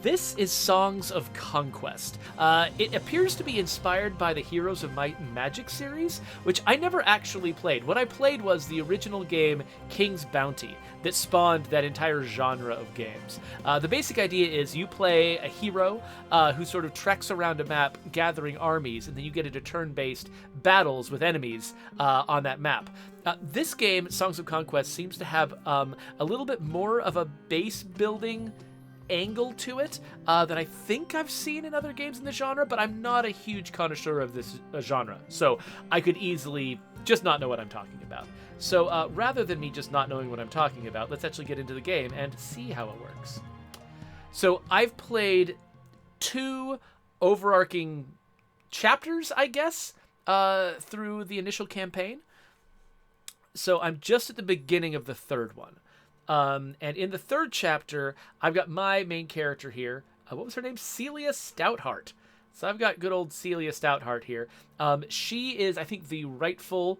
This is Songs of Conquest. It appears to be inspired by the Heroes of Might and Magic series, which I never actually played. What I played was the original game King's Bounty that spawned that entire genre of games. The basic idea is you play a hero who sort of treks around a map gathering armies, and then you get into turn-based battles with enemies on that map. This game, Songs of Conquest, seems to have a little bit more of a base building angle to it that I think I've seen in other games in the genre, but I'm not a huge connoisseur of this genre, so I could easily just not know what I'm talking about. So rather than me just not knowing what I'm talking about, let's actually get into the game and see how it works. So I've played 2 overarching chapters, I guess, through the initial campaign. So I'm just at the beginning of the 3rd one. And in the 3rd chapter, I've got my main character here. What was her name? Celia Stoutheart. So I've got good old Celia Stoutheart here. She is, I think, the rightful,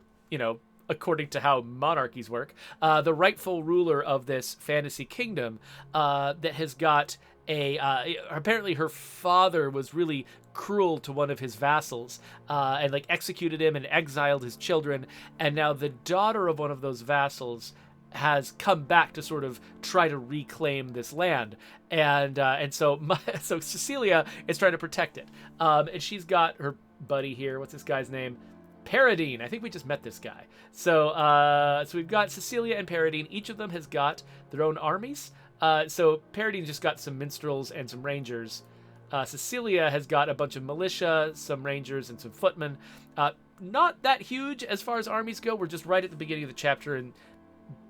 according to how monarchies work, the rightful ruler of this fantasy kingdom that has got apparently her father was really cruel to one of his vassals and executed him and exiled his children. And now the daughter of one of those vassals has come back to sort of try to reclaim this land, and so Cecilia is trying to protect it, and she's got her buddy here. What's this guy's name? Paradine. I think we just met this guy. So we've got Cecilia and Paradine. Each of them has got their own armies. So Paradine just got some minstrels and some rangers. Cecilia has got a bunch of militia, some rangers, and some footmen. Not that huge as far as armies go. We're just right at the beginning of the chapter, and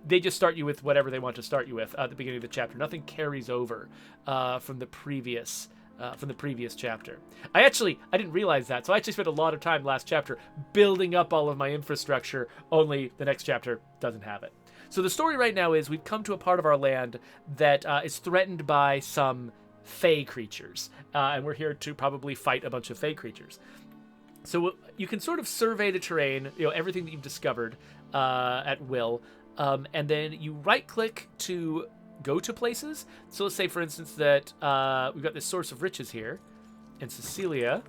they just start you with whatever they want to start you with at the beginning of the chapter. Nothing carries over from the previous chapter. I didn't realize that, so I actually spent a lot of time last chapter building up all of my infrastructure, only the next chapter doesn't have it. So the story right now is we've come to a part of our land that is threatened by some fey creatures, and we're here to probably fight a bunch of fey creatures. So you can sort of survey the terrain, everything that you've discovered at will. And then you right-click to go to places. So let's say, for instance, that we've got this source of riches here. And Cecilia...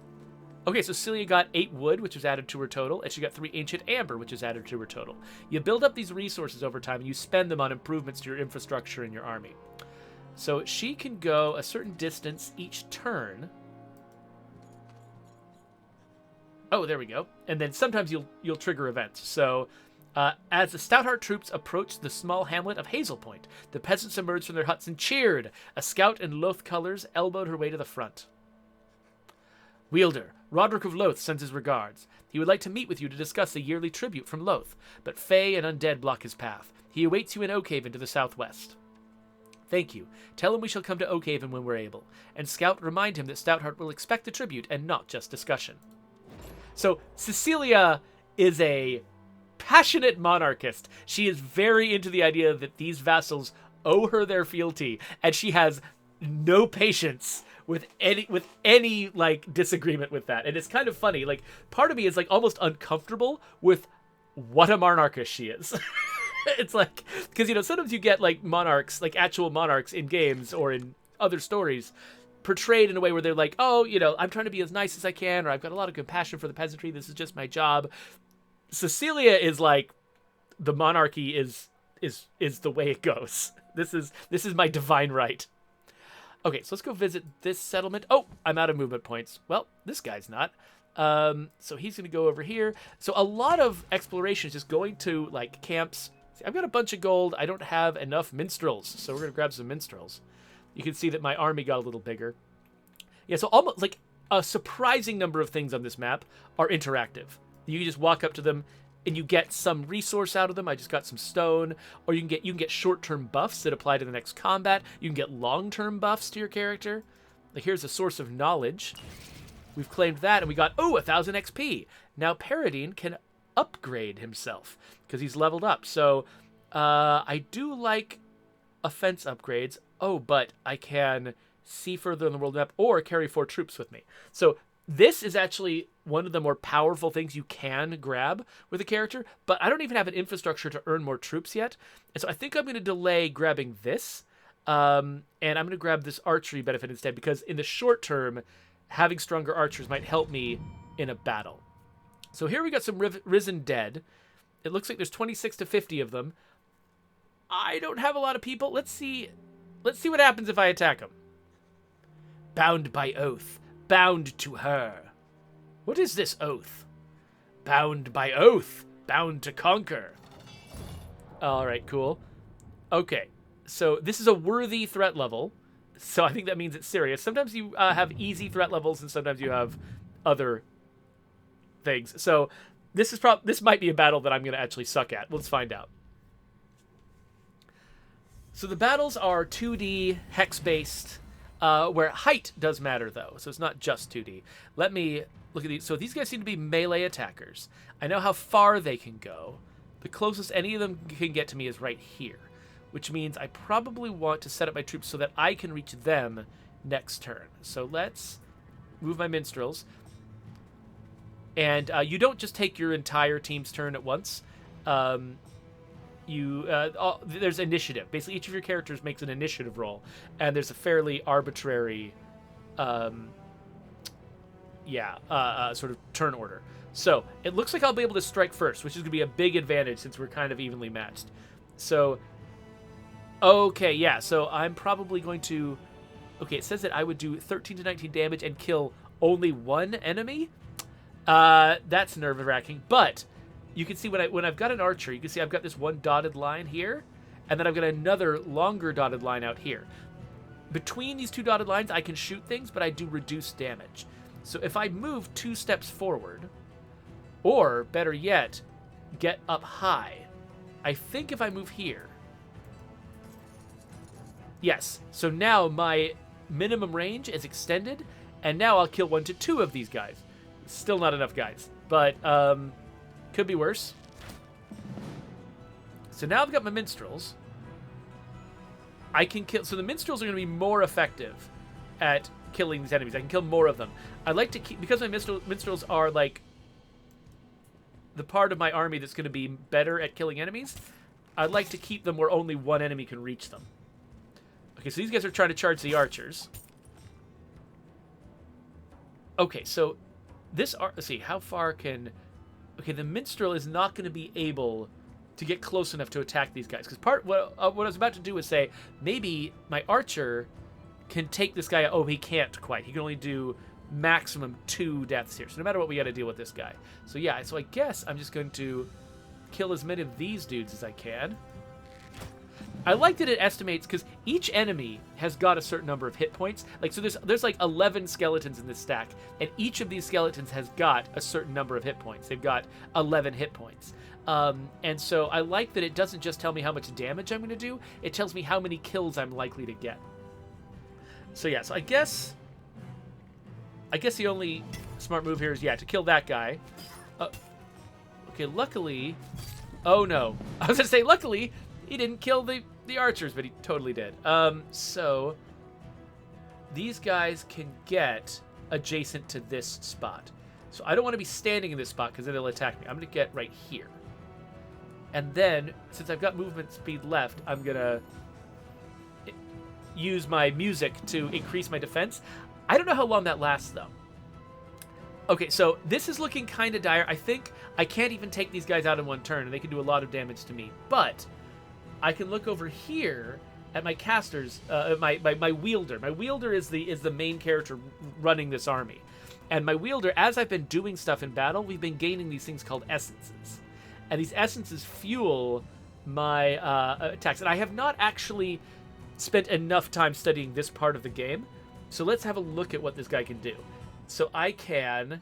Okay, so Cecilia got 8 wood, which was added to her total. And she got 3 ancient amber, which is added to her total. You build up these resources over time, and you spend them on improvements to your infrastructure and your army. So she can go a certain distance each turn. Oh, there we go. And then sometimes you'll trigger events. So... as the Stoutheart troops approached the small hamlet of Hazel Point, the peasants emerged from their huts and cheered. A scout in Loth colors elbowed her way to the front. Wielder, Roderick of Loth sends his regards. He would like to meet with you to discuss the yearly tribute from Loth, but Fey and undead block his path. He awaits you in Oakhaven to the southwest. Thank you. Tell him we shall come to Oakhaven when we're able. And Scout, remind him that Stoutheart will expect the tribute and not just discussion. So, Cecilia is a passionate monarchist. She is very into the idea that these vassals owe her their fealty, and she has no patience with any disagreement with that. And it's kind of funny. Part of me is almost uncomfortable with what a monarchist she is. It's because sometimes you get monarchs, actual monarchs in games or in other stories portrayed in a way where they're I'm trying to be as nice as I can, or I've got a lot of compassion for the peasantry. This is just my job. Cecilia is the monarchy is the way it goes. This is my divine right. Okay, so let's go visit this settlement. Oh, I'm out of movement points. Well, this guy's not. So he's going to go over here. So a lot of exploration is just going to camps. See, I've got a bunch of gold. I don't have enough minstrels, so we're going to grab some minstrels. You can see that my army got a little bigger. Yeah, so almost a surprising number of things on this map are interactive. You can just walk up to them and you get some resource out of them. I just got some stone. Or you can get short-term buffs that apply to the next combat. You can get long-term buffs to your character. Here's a source of knowledge. We've claimed that, and we got 1,000 XP. Now Paradine can upgrade himself because he's leveled up. So I do like offense upgrades. Oh, but I can see further in the world map or carry 4 troops with me. So this is actually one of the more powerful things you can grab with a character, but I don't even have an infrastructure to earn more troops yet. And so I think I'm going to delay grabbing this And I'm going to grab this archery benefit instead, because in the short term, having stronger archers might help me in a battle. So here we got some risen dead. It looks like there's 26 to 50 of them. I don't have a lot of people. Let's see what happens if I attack them. Bound by oath. Bound to her. What is this oath? Bound by oath. Bound to conquer. Alright, cool. Okay, so this is a worthy threat level. So I think that means it's serious. Sometimes you have easy threat levels, and sometimes you have other things. So this might be a battle that I'm going to actually suck at. Let's find out. So the battles are 2D, hex-based, where height does matter, though. So it's not just 2D. Let me look at these. So these guys seem to be melee attackers. I know how far they can go. The closest any of them can get to me is right here, which means I probably want to set up my troops so that I can reach them next turn. So let's move my minstrels. And you don't just take your entire team's turn at once. There's initiative. Basically, each of your characters makes an initiative roll, and there's a fairly arbitrary, sort of turn order. So it looks like I'll be able to strike first, which is going to be a big advantage since we're kind of evenly matched. So, okay, yeah. So I'm probably going to. Okay, it says that I would do 13 to 19 damage and kill only one enemy. That's nerve-wracking, but you can see when I've got an archer, you can see I've got this one dotted line here, and then I've got another longer dotted line out here. Between these two dotted lines, I can shoot things, but I do reduce damage. So if I move 2 steps forward, or better yet, get up high, I think if I move here, yes. So now my minimum range is extended, and now I'll kill 1 to 2 of these guys. Still not enough guys, but could be worse. So now I've got my minstrels. I can kill. So the minstrels are going to be more effective at killing these enemies. I can kill more of them. I like to keep, because my minstrels are like the part of my army that's going to be better at killing enemies. I'd like to keep them where only one enemy can reach them. Okay, so these guys are trying to charge the archers. Okay, so this let's see, how far can... Okay, the minstrel is not going to be able to get close enough to attack these guys. Because what I was about to do was say, maybe my archer can take this guy... Oh, he can't quite. He can only do maximum 2 deaths here. So no matter what, we got to deal with this guy. So yeah, so I guess I'm just going to kill as many of these dudes as I can. I like that it estimates, because each enemy has got a certain number of hit points. Like, so there's like 11 skeletons in this stack, and each of these skeletons has got a certain number of hit points. They've got 11 hit points. And so I like that it doesn't just tell me how much damage I'm going to do, it tells me how many kills I'm likely to get. So yeah, so I guess the only smart move here is, yeah, to kill that guy. Okay, luckily... Oh no. I was going to say, luckily, he didn't kill the archers, but he totally did. So these guys can get adjacent to this spot. So I don't want to be standing in this spot because then they'll attack me. I'm going to get right here. And then, since I've got movement speed left, I'm going to use my music to increase my defense. I don't know how long that lasts, though. Okay, so this is looking kind of dire. I think I can't even take these guys out in one turn, and they can do a lot of damage to me. But I can look over here at my casters, my wielder. My wielder is the main character running this army. And my wielder, as I've been doing stuff in battle, we've been gaining these things called essences. And these essences fuel my attacks. And I have not actually spent enough time studying this part of the game. So let's have a look at what this guy can do. So I can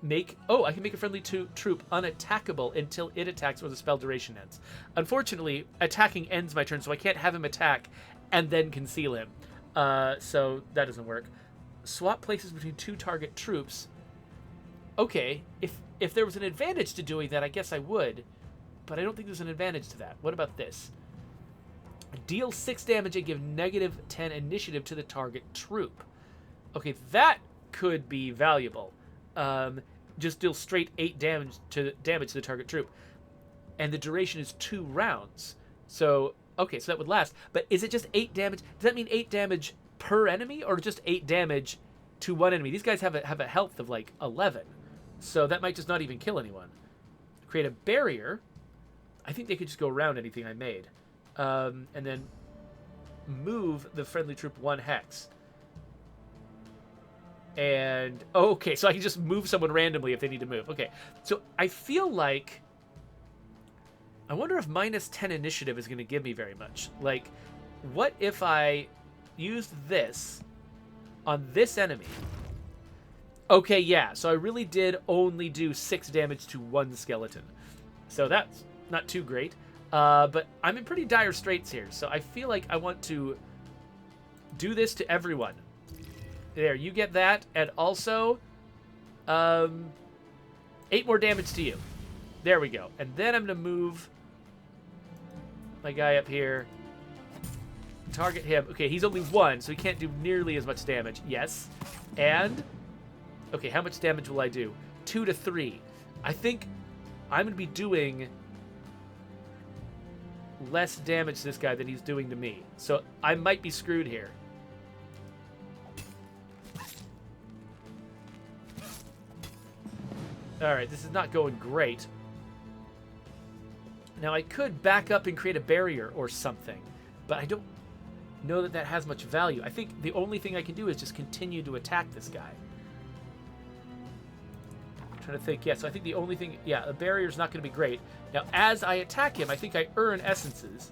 make a friendly troop unattackable until it attacks or the spell duration ends. Unfortunately, attacking ends my turn, so I can't have him attack and then conceal him. So that doesn't work. Swap places between 2 target troops. Okay, if there was an advantage to doing that, I guess I would, but I don't think there's an advantage to that. What about this? Deal 6 damage and give -10 initiative to the target troop. Okay, that could be valuable. Just deal straight 8 damage to the target troop. And the duration is 2 rounds. So, Okay, so that would last. But is it just 8 damage? Does that mean 8 damage per enemy, or just 8 damage to one enemy? These guys have a health of like 11, so that might just not even kill anyone. Create a barrier. I think they could just go around anything I made, and then move the friendly troop 1 hex. And okay, so I can just move someone randomly if they need to move. Okay, so I feel like, I wonder if minus 10 initiative is going to give me very much. Like, what if I used this on this enemy? Okay, yeah, so I really did only do 6 damage to 1 skeleton. So that's not too great. But I'm in pretty dire straits here, so I feel like I want to do this to everyone. There, you get that, and also 8 more damage to you. There we go. And then I'm going to move my guy up here. Target him. Okay, he's only 1, so he can't do nearly as much damage. Yes. And, okay, how much damage will I do? 2 to 3. I think I'm going to be doing less damage to this guy than he's doing to me. So I might be screwed here. Alright, this is not going great. Now, I could back up and create a barrier or something, but I don't know that that has much value. I think the only thing I can do is just continue to attack this guy. I'm trying to think. Yeah, so I think the only thing... Yeah, a barrier's not going to be great. Now, as I attack him, I think I earn essences.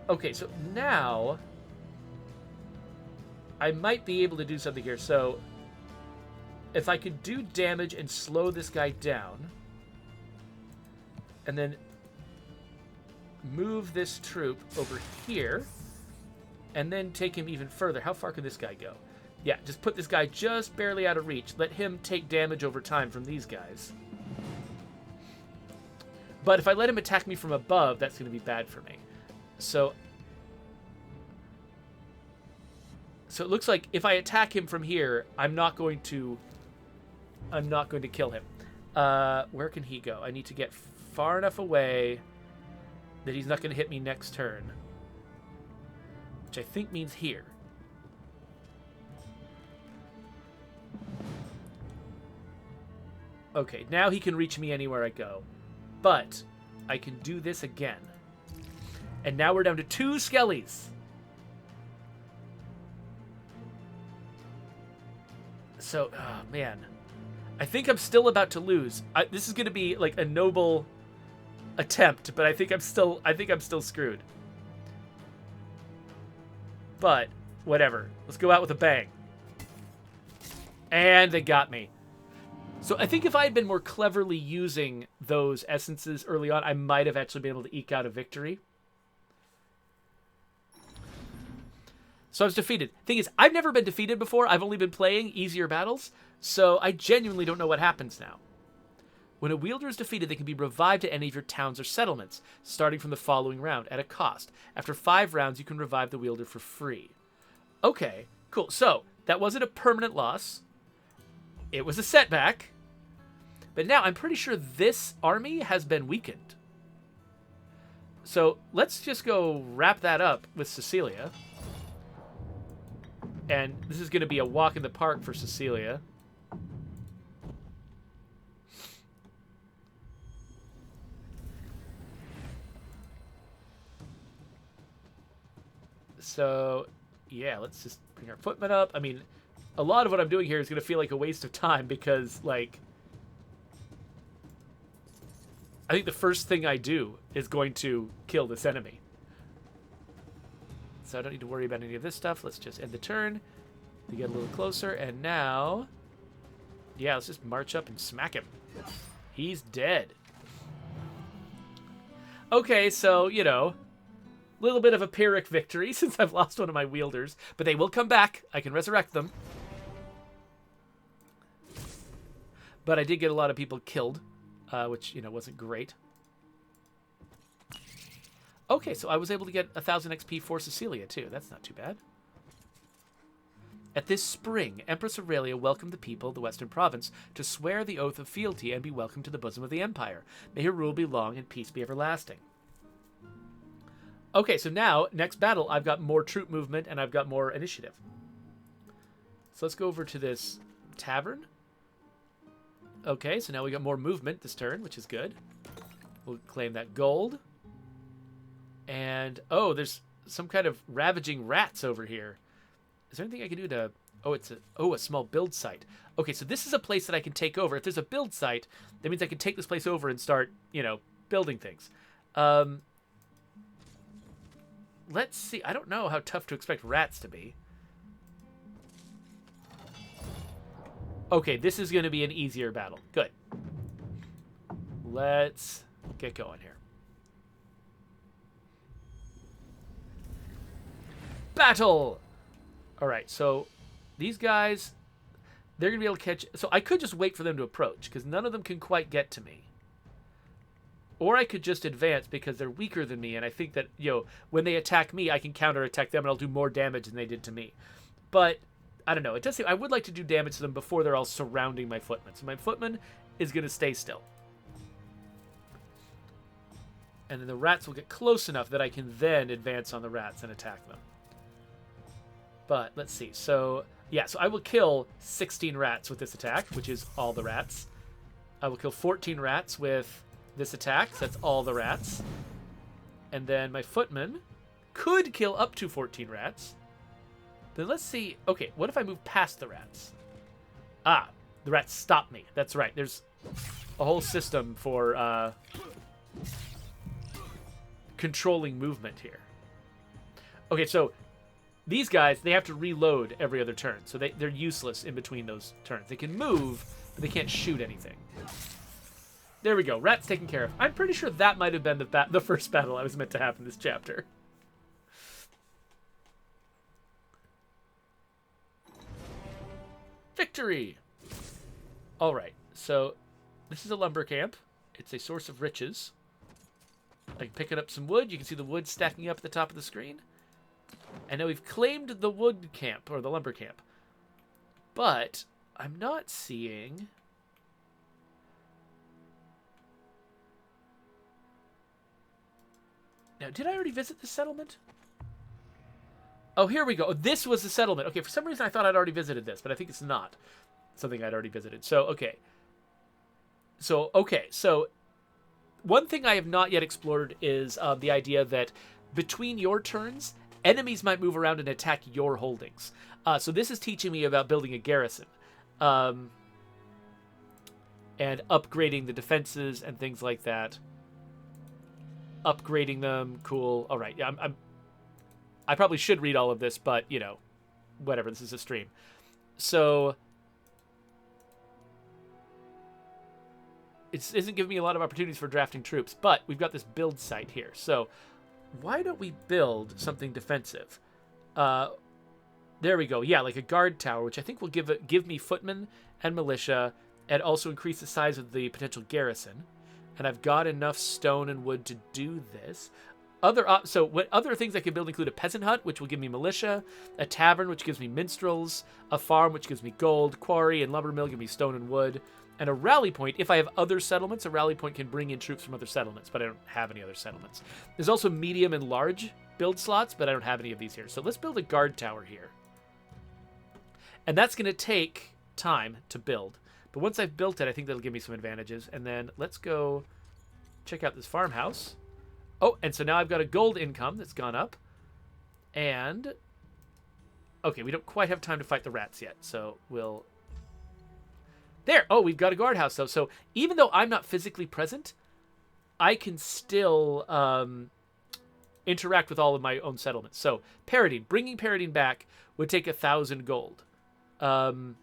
Okay, so now I might be able to do something here. So if I could do damage and slow this guy down, and then move this troop over here, and then take him even further. How far can this guy go? Yeah, just put this guy just barely out of reach. Let him take damage over time from these guys. But if I let him attack me from above, that's going to be bad for me. So it looks like if I attack him from here, I'm not going to kill him. Where can he go? I need to get far enough away that he's not going to hit me next turn, which I think means here. Okay, now he can reach me anywhere I go, but I can do this again. And now we're down to 2 skellies. So, oh man, I think I'm still about to lose. This is going to be like a noble attempt, but I think I'm still screwed. But whatever. Let's go out with a bang. And they got me. So I think if I had been more cleverly using those essences early on, I might have actually been able to eke out a victory. So I was defeated. Thing is, I've never been defeated before. I've only been playing easier battles, so I genuinely don't know what happens now. When a wielder is defeated, they can be revived at any of your towns or settlements, starting from the following round, at a cost. After 5 rounds, you can revive the wielder for free. Okay, cool. So, that wasn't a permanent loss. It was a setback. But now, I'm pretty sure this army has been weakened. So, let's just go wrap that up with Cecilia. And this is going to be a walk in the park for Cecilia. So, yeah, let's just bring our footmen up. I mean, a lot of what I'm doing here is going to feel like a waste of time because, like, I think the first thing I do is going to kill this enemy. So I don't need to worry about any of this stuff. Let's just end the turn. We get a little closer, and now... Yeah, let's just march up and smack him. He's dead. Okay, so, you know, a little bit of a Pyrrhic victory since I've lost one of my wielders. But they will come back. I can resurrect them. But I did get a lot of people killed, which, you know, wasn't great. Okay, so I was able to get 1,000 XP for Cecilia, too. That's not too bad. At this spring, Empress Aurelia welcomed the people of the Western Province to swear the oath of fealty and be welcomed to the bosom of the Empire. May her rule be long and peace be everlasting. Okay, so now, next battle, I've got more troop movement and I've got more initiative. So let's go over to this tavern. Okay, so now we got more movement this turn, which is good. We'll claim that gold. And, oh, there's some kind of ravaging rats over here. Is there anything I can do to... Oh, it's a small build site. Okay, so this is a place that I can take over. If there's a build site, that means I can take this place over and start, building things. Let's see. I don't know how tough to expect rats to be. Okay, this is going to be an easier battle. Good. Let's get going here. Battle! Alright, so these guys, they're going to be able to catch... So I could just wait for them to approach, because none of them can quite get to me. Or I could just advance because they're weaker than me, and I think that, when they attack me, I can counterattack them, and I'll do more damage than they did to me. But, I don't know. It does seem... I would like to do damage to them before they're all surrounding my footman. So my footman is going to stay still. And then the rats will get close enough that I can then advance on the rats and attack them. But, let's see. So, yeah, so I will kill 16 rats with this attack, which is all the rats. I will kill 14 rats with this attack, so that's all the rats. And then my footman could kill up to 14 rats. Then let's see. Okay, what if I move past the rats? Ah, the rats stop me. That's right. There's a whole system for controlling movement here. Okay, so these guys, they have to reload every other turn, so they're useless in between those turns. They can move, but they can't shoot anything. There we go. Rats taken care of. I'm pretty sure that might have been the first battle I was meant to have in this chapter. Victory! Alright, so this is a lumber camp. It's a source of riches. I'm picking up some wood. You can see the wood stacking up at the top of the screen. And now we've claimed the wood camp, or the lumber camp. But I'm not seeing... Now, did I already visit the settlement? Oh, here we go. This was the settlement. Okay, for some reason I thought I'd already visited this, but I think it's not something I'd already visited. So, okay. So, one thing I have not yet explored is the idea that between your turns, enemies might move around and attack your holdings. So this is teaching me about building a garrison. And upgrading the defenses and things like that. Upgrading them, cool. All right, yeah, I probably should read all of this, but, whatever, this is a stream. So, it isn't giving me a lot of opportunities for drafting troops, but we've got this build site here. So, why don't we build something defensive? There we go. Yeah, like a guard tower, which I think will give me footmen and militia, and also increase the size of the potential garrison. And I've got enough stone and wood to do this. So what other things I can build include a peasant hut, which will give me militia, a tavern, which gives me minstrels, a farm, which gives me gold, quarry and lumber mill give me stone and wood, and a rally point. If I have other settlements, a rally point can bring in troops from other settlements, but I don't have any other settlements. There's also medium and large build slots, but I don't have any of these here. So let's build a guard tower here. And that's going to take time to build. But once I've built it, I think that'll give me some advantages. And then let's go check out this farmhouse. Oh, and so now I've got a gold income that's gone up. And... okay, we don't quite have time to fight the rats yet, so we'll... there! Oh, we've got a guardhouse, though. So even though I'm not physically present, I can still interact with all of my own settlements. So, Paradine. Bringing Paradine back would take 1,000 gold. Why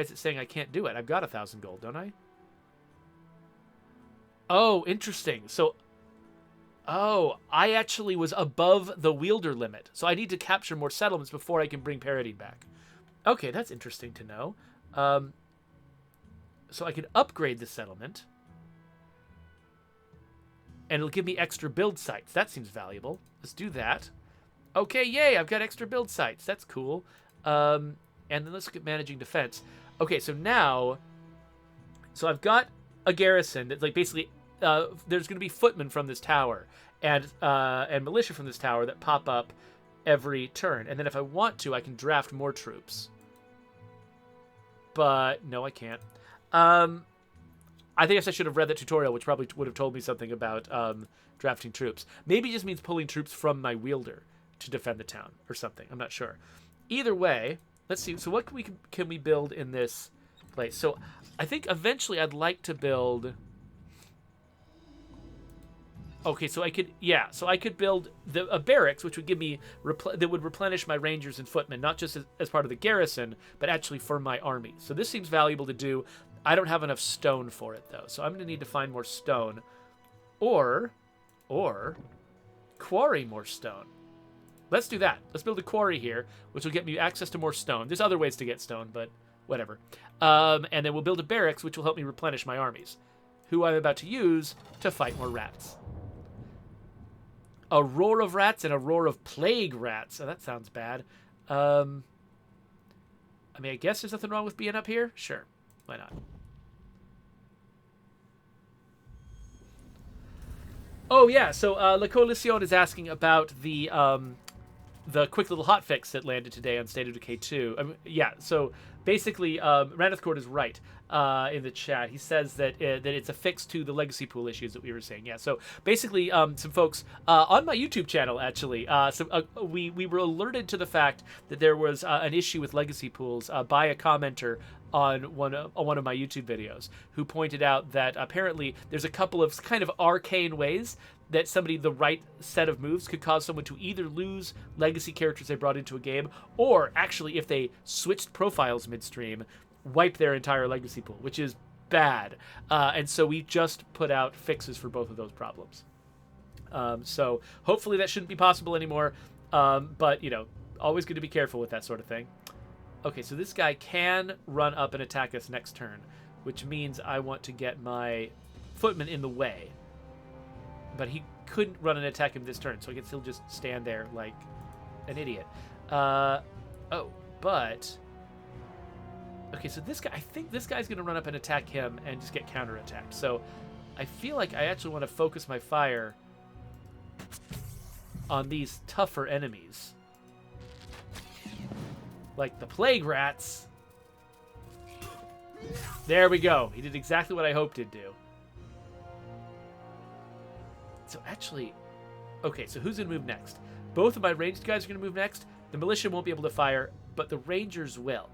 is it saying I can't do it? I've got 1,000 gold, don't I? Oh, interesting. So, I actually was above the wielder limit. So I need to capture more settlements before I can bring Paradine back. Okay, that's interesting to know. So I can upgrade the settlement. And it'll give me extra build sites. That seems valuable. Let's do that. Okay, yay, I've got extra build sites. That's cool. And then let's look at managing defense. Okay, so now, so I've got a garrison that's like basically there's going to be footmen from this tower and militia from this tower that pop up every turn. And then if I want to, I can draft more troops. But no, I can't. I think I should have read that tutorial, which probably would have told me something about drafting troops. Maybe it just means pulling troops from my wielder to defend the town or something. I'm not sure. Either way, let's see. So what can we build in this place? So I think eventually I'd like to build... Okay, so I could build a barracks, which would give me that would replenish my rangers and footmen, not just as part of the garrison, but actually for my army. So this seems valuable to do. I don't have enough stone for it though, so I'm gonna need to find more stone, or quarry more stone. Let's do that. Let's build a quarry here, which will get me access to more stone. There's other ways to get stone, but whatever. And then we'll build a barracks, which will help me replenish my armies, who I'm about to use to fight more rats. A roar of rats and a roar of plague rats. Oh, that sounds bad. I mean, I guess there's nothing wrong with being up here. Sure. Why not? Oh, yeah. So La Coalition is asking about the quick little hotfix that landed today on State of Decay 2. Yeah, so basically, Raneth Court is right in the chat. He says that it's a fix to the legacy pool issues that we were saying. Yeah, so basically, some folks on my YouTube channel, actually, we were alerted to the fact that there was an issue with legacy pools by a commenter on one of my YouTube videos, who pointed out that apparently there's a couple of kind of arcane ways that the right set of moves could cause someone to either lose legacy characters they brought into a game, or actually, if they switched profiles midstream, wipe their entire legacy pool, which is bad. And so we just put out fixes for both of those problems. So hopefully that shouldn't be possible anymore. But, always good to be careful with that sort of thing. Okay, so this guy can run up and attack us next turn, which means I want to get my footman in the way. But he couldn't run and attack him this turn, so I guess he'll just stand there like an idiot. But... Okay, so this guy, I think this guy's going to run up and attack him and just get counterattacked. So I feel like I actually want to focus my fire on these tougher enemies. Like the plague rats. There we go. He did exactly what I hoped he'd do. So actually... Okay, so who's going to move next? Both of my ranged guys are going to move next. The militia won't be able to fire, but the rangers will.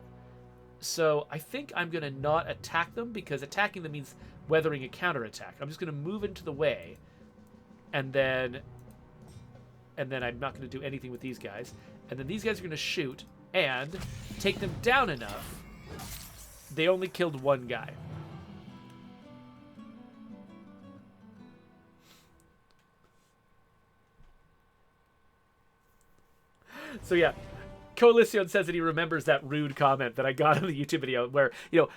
So I think I'm going to not attack them, because attacking them means weathering a counterattack. I'm just going to move into the way, and then I'm not going to do anything with these guys. And then these guys are going to shoot and take them down enough. They only killed one guy. So yeah. Coalition says that he remembers that rude comment that I got in the YouTube video, where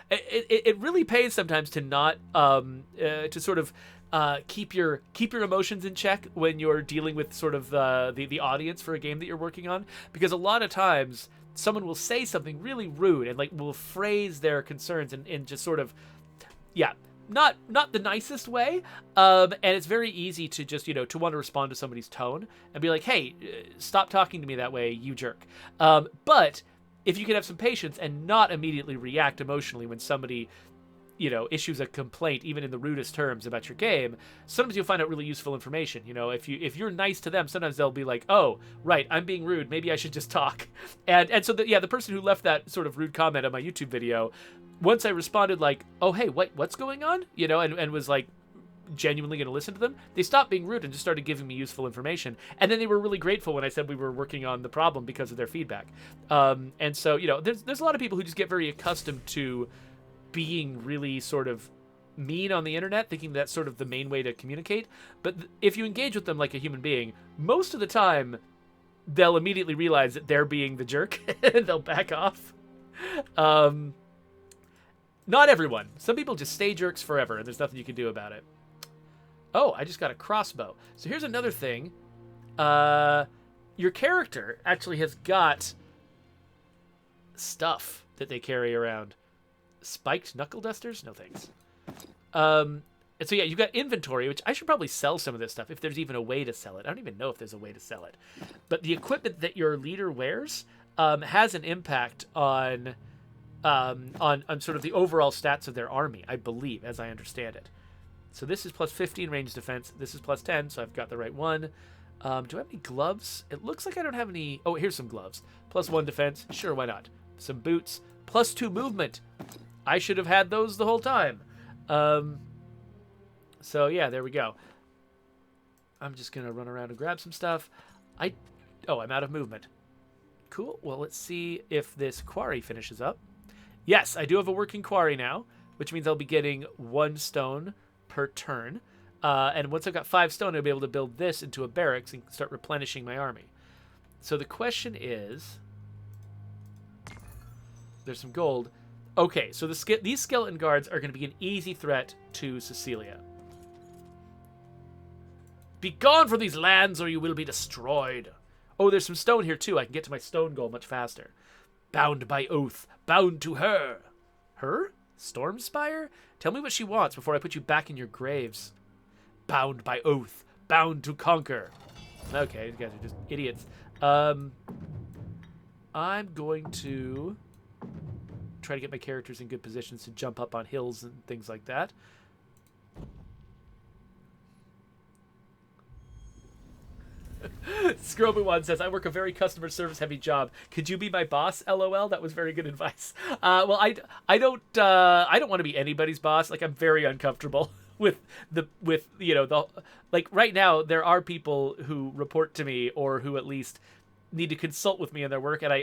it really pays sometimes to not to sort of keep your emotions in check when you're dealing with sort of the audience for a game that you're working on, because a lot of times someone will say something really rude and will phrase their concerns in just sort of not the nicest way, and it's very easy to just to want to respond to somebody's tone and be like, hey, stop talking to me that way, you jerk. But if you can have some patience and not immediately react emotionally when somebody issues a complaint, even in the rudest terms, about your game, sometimes you'll find out really useful information. If you're nice to them, sometimes they'll be like, oh, right, I'm being rude, maybe I should just talk. And so the person who left that sort of rude comment on my YouTube video, once I responded like, oh, hey, what's going on? And was like genuinely going to listen to them, they stopped being rude and just started giving me useful information. And then they were really grateful when I said we were working on the problem because of their feedback. And so, there's a lot of people who just get very accustomed to being really sort of mean on the internet, thinking that's sort of the main way to communicate. But if you engage with them like a human being, most of the time they'll immediately realize that they're being the jerk and they'll back off. Not everyone. Some people just stay jerks forever and there's nothing you can do about it. Oh, I just got a crossbow. So here's another thing. Your character actually has got stuff that they carry around. Spiked knuckle dusters? No thanks. And so yeah, you've got inventory, which I should probably sell some of this stuff if there's even a way to sell it. I don't even know if there's a way to sell it. But the equipment that your leader wears has an impact on sort of the overall stats of their army, I believe, as I understand it. So this is plus 15 range defense. This is plus 10, so I've got the right one. Do I have any gloves? It looks like I don't have any. Oh, here's some gloves. Plus 1 defense. Sure, why not? Some boots. Plus 2 movement. I should have had those the whole time. So yeah, there we go. I'm just going to run around and grab some stuff. I'm out of movement. Cool. Well, let's see if this quarry finishes up. Yes, I do have a working quarry now, which means I'll be getting 1 stone per turn. And once I've got 5 stone, I'll be able to build this into a barracks and start replenishing my army. So the question is... There's some gold. Okay, so these skeleton guards are going to be an easy threat to Cecilia. Be gone from these lands or you will be destroyed. Oh, there's some stone here too. I can get to my stone goal much faster. Bound by oath. Bound to her. Her? Stormspire? Tell me what she wants before I put you back in your graves. Bound by oath. Bound to conquer. Okay, you guys are just idiots. I'm going to try to get my characters in good positions to jump up on hills and things like that. Scroby1 says, I work a very customer service heavy job. Could you be my boss? LOL. That was very good advice. Well, I don't want to be anybody's boss. Like, I'm very uncomfortable with like right now there are people who report to me or who at least need to consult with me in their work, and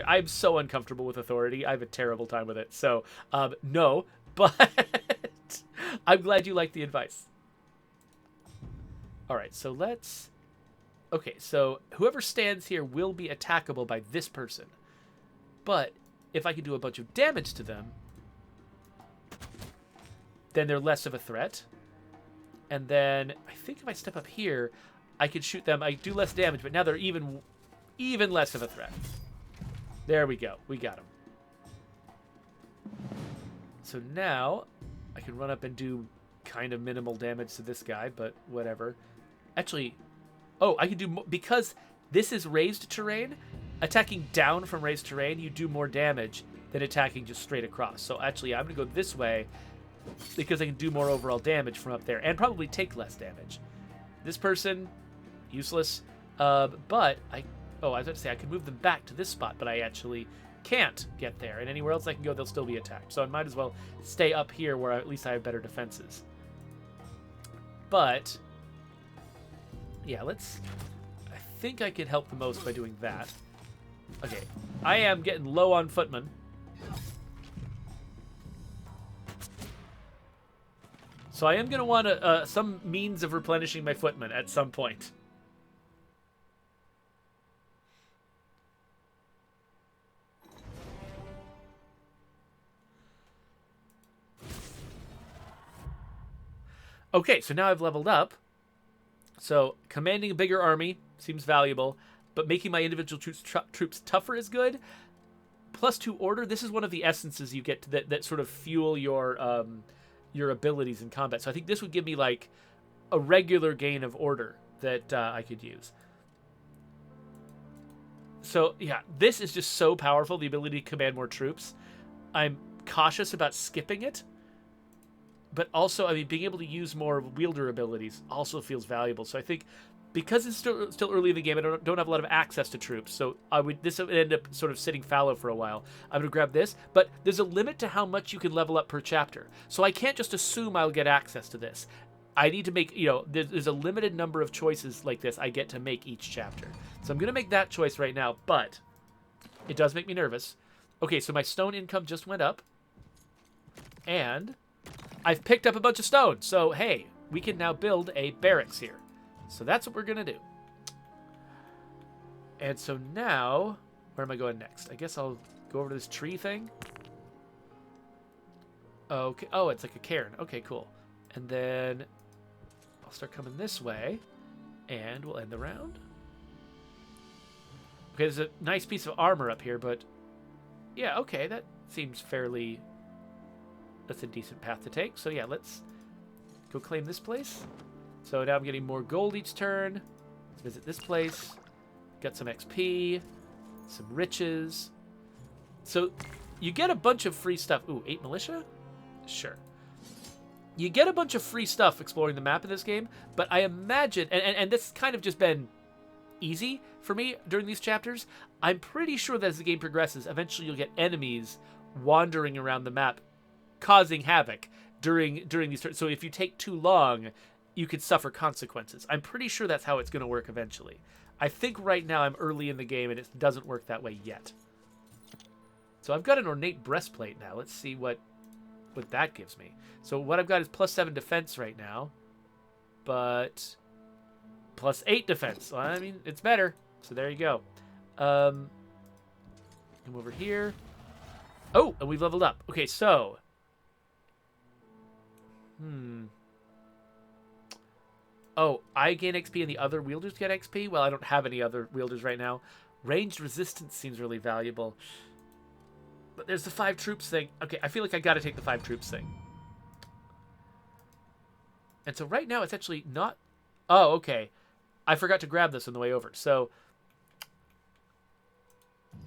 I'm so uncomfortable with authority. I have a terrible time with it. So, no, but I'm glad you liked the advice. All right, so let's... Okay, so whoever stands here will be attackable by this person. But if I can do a bunch of damage to them, then they're less of a threat. And then I think if I step up here, I can shoot them. I do less damage, but now they're even less of a threat. There we go. We got them. So now I can run up and do kind of minimal damage to this guy, but whatever. Actually... Oh, I can do more, because this is raised terrain. Attacking down from raised terrain, you do more damage than attacking just straight across. So actually, I'm going to go this way because I can do more overall damage from up there and probably take less damage. This person, useless. But I was about to say I can move them back to this spot, but I actually can't get there. And anywhere else I can go, they'll still be attacked. So I might as well stay up here where at least I have better defenses. But... yeah, I think I can help the most by doing that. Okay, I am getting low on footmen. So I am going to want some means of replenishing my footmen at some point. Okay, so now I've leveled up. So, commanding a bigger army seems valuable, but making my individual troops tougher is good. Plus 2 order, this is one of the essences you get that sort of fuel your abilities in combat. So I think this would give me, like, a regular gain of order that I could use. So, yeah, this is just so powerful, the ability to command more troops. I'm cautious about skipping it. But also, I mean, being able to use more wielder abilities also feels valuable. So I think because it's still early in the game, I don't have a lot of access to troops. So this would end up sort of sitting fallow for a while. I'm going to grab this. But there's a limit to how much you can level up per chapter. So I can't just assume I'll get access to this. I need to make, there's a limited number of choices like this I get to make each chapter. So I'm going to make that choice right now. But it does make me nervous. Okay, so my stone income just went up. And... I've picked up a bunch of stone, so hey, we can now build a barracks here. So that's what we're going to do. And so now, where am I going next? I guess I'll go over to this tree thing. Okay. Oh, it's like a cairn. Okay, cool. And then I'll start coming this way, and we'll end the round. Okay, there's a nice piece of armor up here, but Yeah, okay, that seems fairly... That's a decent path to take. So yeah, let's go claim this place. So now I'm getting more gold each turn. Let's visit this place. Got some XP, some riches. So you get a bunch of free stuff. Ooh, 8 militia? Sure. You get a bunch of free stuff exploring the map in this game, but I imagine, and this has kind of just been easy for me during these chapters, I'm pretty sure that as the game progresses, eventually you'll get enemies wandering around the map, causing havoc during these turns. So if you take too long, you could suffer consequences. I'm pretty sure that's how it's going to work eventually. I think right now I'm early in the game and it doesn't work that way yet. So I've got an ornate breastplate now. Let's see what that gives me. So what I've got is +7 defense right now, but +8 defense. Well, I mean, it's better. So there you go. Come over here. Oh, and we've leveled up. Okay, so... Oh, I gain XP and the other wielders get XP? Well, I don't have any other wielders right now. Ranged resistance seems really valuable. But there's the 5 troops thing. Okay, I feel like I gotta take the 5 troops thing. And so right now it's actually not... Oh, okay. I forgot to grab this on the way over. So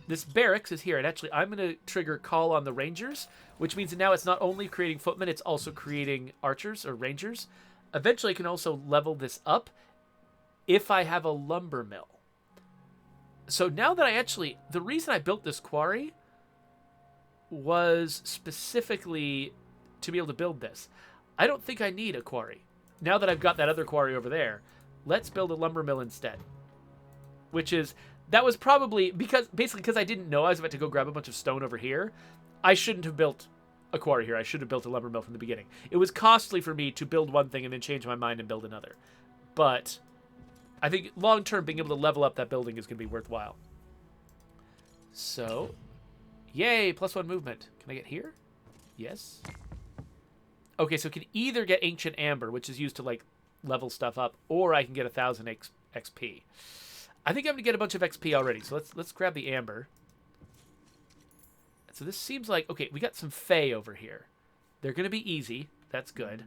this barracks is here. And actually I'm going to trigger call on the rangers, which means that now it's not only creating footmen, it's also creating archers or rangers. Eventually I can also level this up if I have a lumber mill. So now that I actually... The reason I built this quarry was specifically to be able to build this. I don't think I need a quarry. Now that I've got that other quarry over there, let's build a lumber mill instead. Which is... That was probably... Basically, because I didn't know I was about to go grab a bunch of stone over here, I shouldn't have built a quarry here. I should have built a lumber mill from the beginning. It was costly for me to build one thing and then change my mind and build another. But I think long-term being able to level up that building is going to be worthwhile. So, yay, +1 movement. Can I get here? Yes. Okay, so I can either get Ancient Amber, which is used to, like, level stuff up, or I can get 1,000 XP. I think I'm going to get a bunch of XP already, so let's grab the Amber. So this seems like... Okay, we got some Fae over here. They're going to be easy. That's good.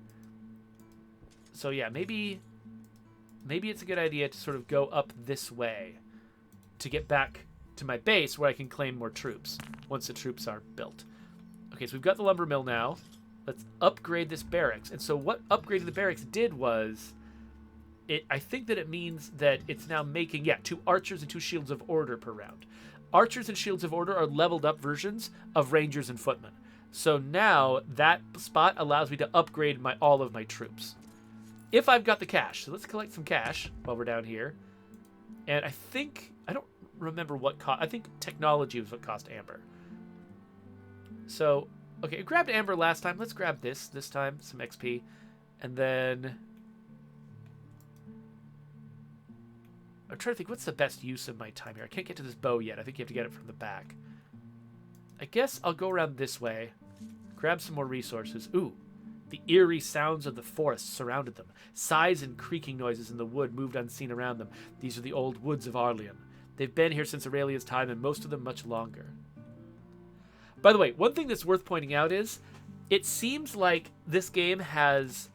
So yeah, maybe it's a good idea to sort of go up this way to get back to my base where I can claim more troops once the troops are built. Okay, so we've got the lumber mill now. Let's upgrade this barracks. And so what upgrading the barracks did was... I think that it means that it's now making, 2 archers and 2 shields of order per round. Archers and shields of order are leveled up versions of rangers and footmen. So now that spot allows me to upgrade all of my troops. If I've got the cash. So let's collect some cash while we're down here. And I think, I don't remember what cost, I think technology was what cost Amber. So, okay, I grabbed Amber last time. Let's grab this time, some XP. And then... I'm trying to think, what's the best use of my time here? I can't get to this bow yet. I think you have to get it from the back. I guess I'll go around this way. Grab some more resources. Ooh, the eerie sounds of the forest surrounded them. Sighs and creaking noises in the wood moved unseen around them. These are the old woods of Arleon. They've been here since Aurelia's time, and most of them much longer. By the way, one thing that's worth pointing out is, it seems like this game has...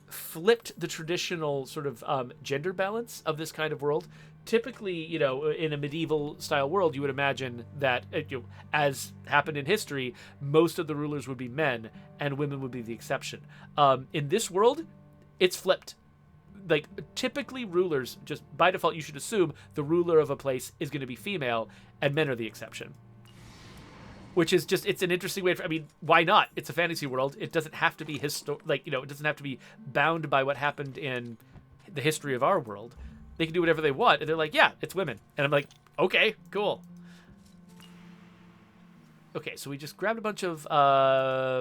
flipped the traditional sort of gender balance of this kind of world. Typically, in a medieval style world, you would imagine that, as happened in history, most of the rulers would be men and women would be the exception. In this world, it's flipped. Like, typically rulers, just by default, you should assume the ruler of a place is going to be female and men are the exception. Which is just, it's an interesting way. I mean, why not? It's a fantasy world. It doesn't have to be it doesn't have to be bound by what happened in the history of our world. They can do whatever they want. And they're like, yeah, it's women. And I'm like, okay, cool. Okay, so we just grabbed a bunch of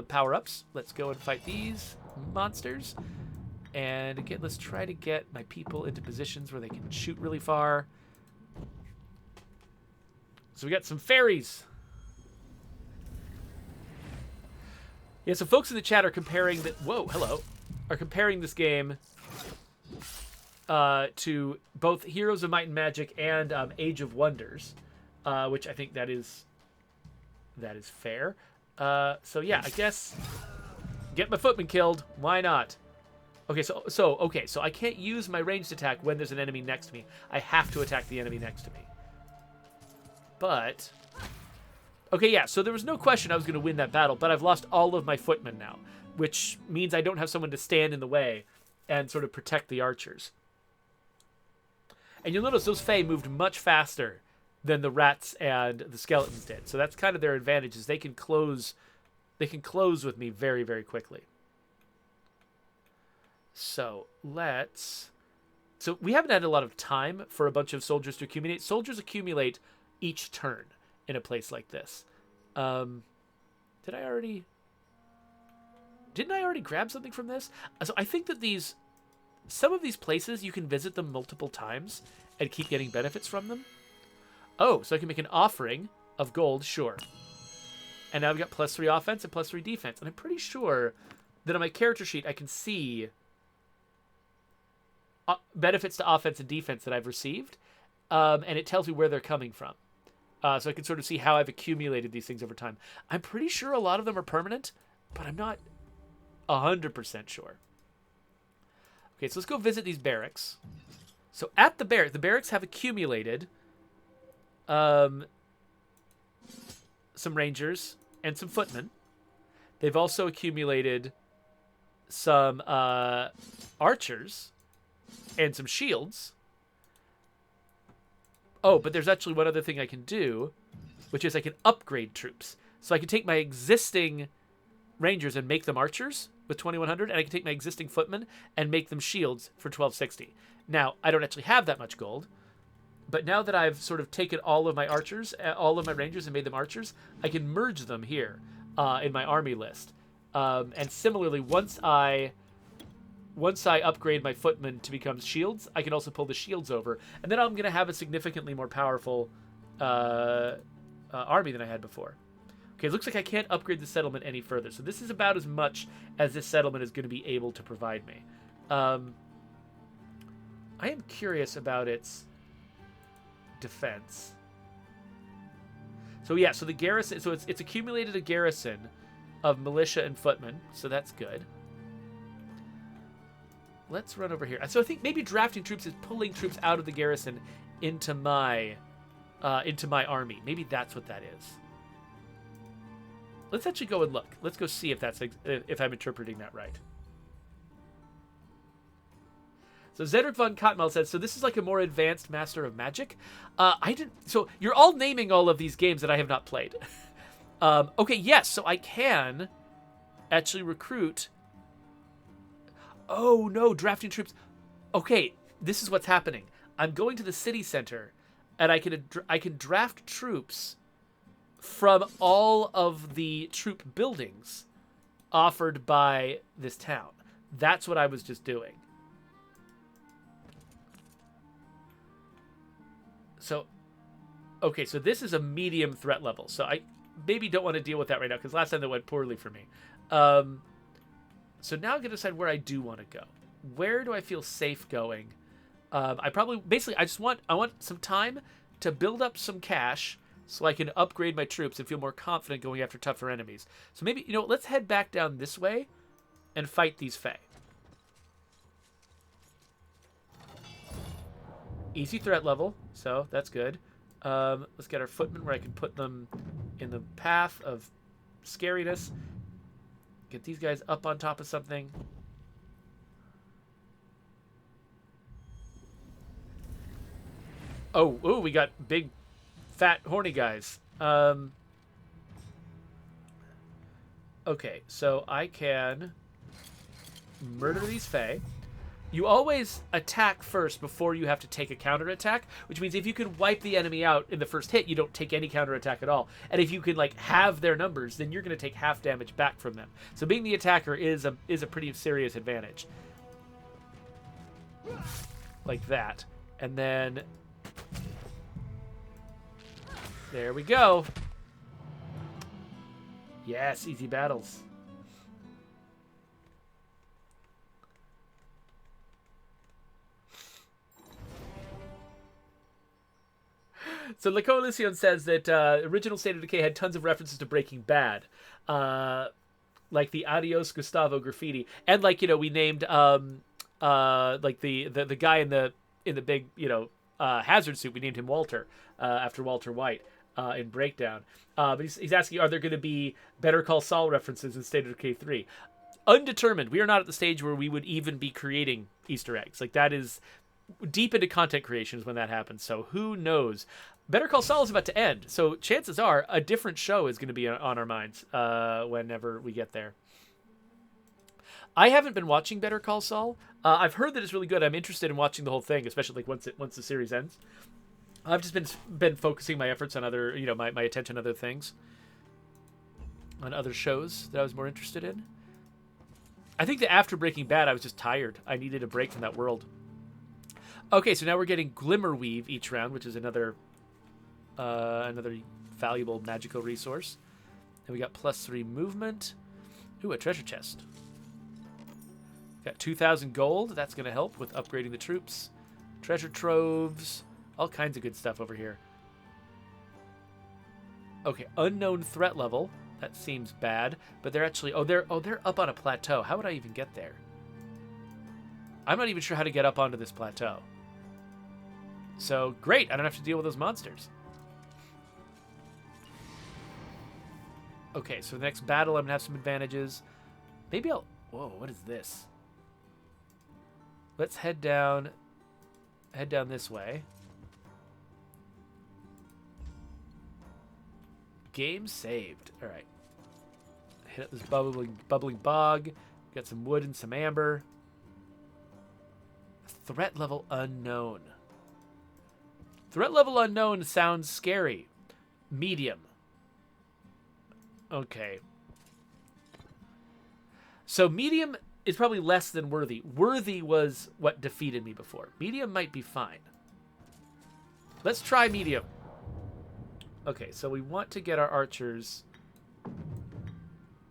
power-ups. Let's go and fight these monsters. And again, let's try to get my people into positions where they can shoot really far. So we got some fairies. Yeah, so folks in the chat are comparing are comparing this game to both Heroes of Might and Magic and Age of Wonders, which I think that is That is fair. So yeah, I guess get my footman killed. Why not? Okay, so I can't use my ranged attack when there's an enemy next to me. I have to attack the enemy next to me. But okay, yeah, so there was no question I was going to win that battle, but I've lost all of my footmen now, which means I don't have someone to stand in the way and sort of protect the archers. And you'll notice those Fae moved much faster than the rats and the skeletons did. So that's kind of their advantage, is they can close with me very, very quickly. So we haven't had a lot of time for a bunch of soldiers to accumulate. Soldiers accumulate each turn in a place like this. Didn't I already grab something from this? So I think that some of these places, you can visit them multiple times and keep getting benefits from them. Oh, so I can make an offering of gold, sure. And now I've got +3 offense and +3 defense. And I'm pretty sure that on my character sheet, I can see benefits to offense and defense that I've received. And it tells me where they're coming from. So I can sort of see how I've accumulated these things over time. I'm pretty sure a lot of them are permanent, but I'm not 100% sure. Okay, so let's go visit these barracks. So at the barracks have accumulated some rangers and some footmen. They've also accumulated some archers and some shields. Oh, but there's actually one other thing I can do, which is I can upgrade troops. So I can take my existing rangers and make them archers with 2100, and I can take my existing footmen and make them shields for 1260. Now, I don't actually have that much gold, but now that I've sort of taken all of my archers, all of my rangers and made them archers, I can merge them here in my army list. And similarly, once I upgrade my footmen to become shields, I can also pull the shields over. And then I'm going to have a significantly more powerful army than I had before. Okay, it looks like I can't upgrade the settlement any further. So this is about as much as this settlement is going to be able to provide me. I am curious about its defense. So yeah, so the garrison, so it's accumulated a garrison of militia and footmen. So that's good. Let's run over here. So I think maybe drafting troops is pulling troops out of the garrison into my army. Maybe that's what that is. Let's actually go and look. Let's go see if I'm interpreting that right. So Zedric von Kotmel says, so this is like a more advanced Master of Magic. So you're all naming all of these games that I have not played. Okay, yes. So I can actually recruit. Oh no, drafting troops. Okay, this is what's happening. I'm going to the city center, and I can draft troops from all of the troop buildings offered by this town. That's what I was just doing. So, okay, so this is a medium threat level. So I maybe don't want to deal with that right now, because last time that went poorly for me. So now I'm going to decide where I do want to go. Where do I feel safe going? I want some time to build up some cash so I can upgrade my troops and feel more confident going after tougher enemies. So maybe, let's head back down this way and fight these Fae. Easy threat level, so that's good. Let's get our footmen where I can put them in the path of scariness. Get these guys up on top of something. Oh, we got big, fat, horny guys. Okay, so I can murder these Fae. You always attack first before you have to take a counterattack, which means if you can wipe the enemy out in the first hit, you don't take any counterattack at all. And if you can have their numbers, then you're going to take half damage back from them. So being the attacker is a pretty serious advantage. Like that. And then there we go. Yes, easy battles. So Le Coalition says that original State of Decay had tons of references to Breaking Bad, like the Adios Gustavo graffiti, and like we named like the guy in the big hazard suit. We named him Walter after Walter White in Breakdown. But he's asking, are there going to be Better Call Saul references in State of Decay 3? Undetermined. We are not at the stage where we would even be creating Easter eggs. Like, that is deep into content creations when that happens. So who knows? Better Call Saul is about to end. So chances are a different show is going to be on our minds whenever we get there. I haven't been watching Better Call Saul. I've heard that it's really good. I'm interested in watching the whole thing, especially like once the series ends. I've just been focusing my efforts on other, my attention on other things, on other shows that I was more interested in. I think that after Breaking Bad, I was just tired. I needed a break from that world. Okay, so now we're getting Glimmerweave each round, which is another valuable magical resource. And we got +3 movement. Ooh, a treasure chest. Got 2,000 gold. That's going to help with upgrading the troops. Treasure troves. All kinds of good stuff over here. Okay, unknown threat level. That seems bad, but they're actually they're up on a plateau. How would I even get there? I'm not even sure how to get up onto this plateau. So great, I don't have to deal with those monsters. Okay, so the next battle I'm gonna have some advantages. Maybe I'll... Whoa, what is this? Let's head down this way. Game saved. All right. Hit up this bubbling bog. Got some wood and some amber. Threat level unknown. Threat level unknown sounds scary. Medium. Okay. So medium is probably less than worthy. Worthy was what defeated me before. Medium might be fine. Let's try medium. Okay, so we want to get our archers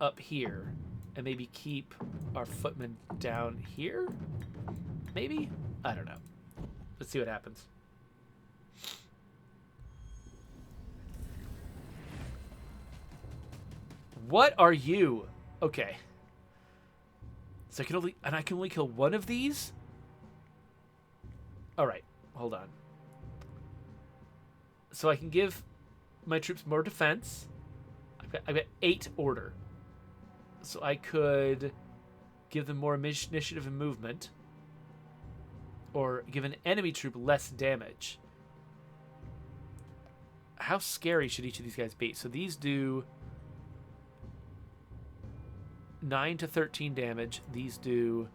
up here and maybe keep our footmen down here? Maybe? I don't know. Let's see what happens. What are you? Okay. So I can only kill one of these? All right, hold on. So I can give my troops more defense. I've got 8 order. So I could give them more initiative and movement. Or give an enemy troop less damage. How scary should each of these guys be? So these do 9 to 13 damage. These do